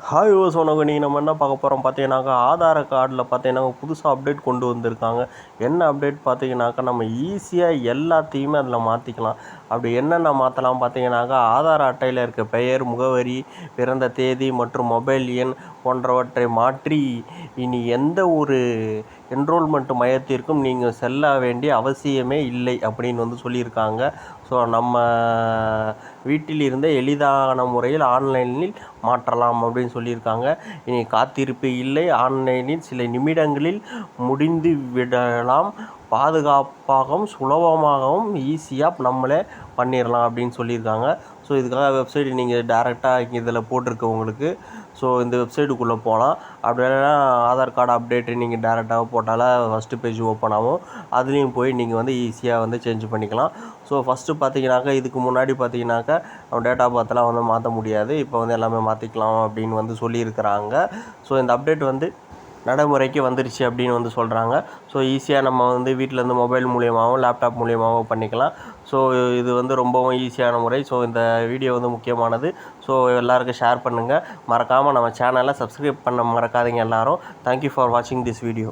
Hi யோஸ் வணக்கம். நீங்கள் நம்ம என்ன பார்க்க போகிறோம் பார்த்தீங்கன்னாக்கா, ஆதார் கார்டில் பார்த்தீங்கன்னா புதுசாக அப்டேட் கொண்டு வந்திருக்காங்க. என்ன அப்டேட் பார்த்தீங்கன்னாக்கா, நம்ம ஈஸியாக எல்லாத்தையுமே அதில் மாற்றிக்கலாம். அப்படி என்னென்ன மாற்றலாம் பார்த்தீங்கன்னாக்கா, ஆதார் அட்டையில் இருக்க பெயர், முகவரி, பிறந்த தேதி மற்றும் மொபைல் எண் போன்றவற்றை மாற்றி இனி எந்த ஒரு என்ரோல்மெண்ட் மையத்திற்கும் நீங்கள் செல்ல வேண்டிய அவசியமே இல்லை அப்படின்னு சொல்லியிருக்காங்க. ஸோ நம்ம வீட்டில் இருந்தே எளிதான முறையில் ஆன்லைனில் மாற்றலாம் அப்படின்னு சொல்லியிருக்காங்க. இனி காத்திருப்பு இல்லை, ஆன்லைனில் சில நிமிடங்களில் முடிந்து விடலாம். பாதுகாப்பாகவும் சுலபமாகவும் ஈஸியாக நம்மளே பண்ணிடலாம் அப்படின்னு சொல்லியிருக்காங்க. ஸோ இதுக்காக வெப்சைட் நீங்கள் டேரெக்டாக இதில் போட்டிருக்கு உங்களுக்கு. ஸோ இந்த வெப்சைட்டுக்குள்ளே போகலாம். அப்படி இல்லைன்னா ஆதார் கார்டு அப்டேட்டு நீங்கள் டேரெக்டாக போட்டாலே ஃபஸ்ட்டு பேஜ் ஓப்பன் ஆகும். அதுலேயும் போய் நீங்கள் ஈஸியாக சேஞ்ச் பண்ணிக்கலாம். ஸோ ஃபஸ்ட்டு பார்த்தீங்கன்னாக்கா, இதுக்கு முன்னாடி பார்த்தீங்கன்னாக்கா டேட் ஆஃப் பர்த்லாம் மாற்ற முடியாது. இப்போ எல்லாமே மாற்றிக்கலாம் அப்படின்னு சொல்லியிருக்கிறாங்க. ஸோ இந்த அப்டேட் நடைமுறைக்கு வந்துருச்சு அப்படின்னு சொல்கிறாங்க. ஸோ ஈஸியாக நம்ம வீட்டிலேருந்து மொபைல் மூலியமாகவும் லேப்டாப் மூலியமாகவும் பண்ணிக்கலாம். ஸோ இது ரொம்பவும் ஈஸியான முறை. ஸோ இந்த வீடியோ முக்கியமானது. ஸோ எல்லாருக்கும் ஷேர் பண்ணுங்கள். மறக்காமல் நம்ம சேனலை சப்ஸ்கிரைப் பண்ண மறக்காதீங்க எல்லாரும். தேங்க்யூ ஃபார் வாட்சிங் திஸ் வீடியோ.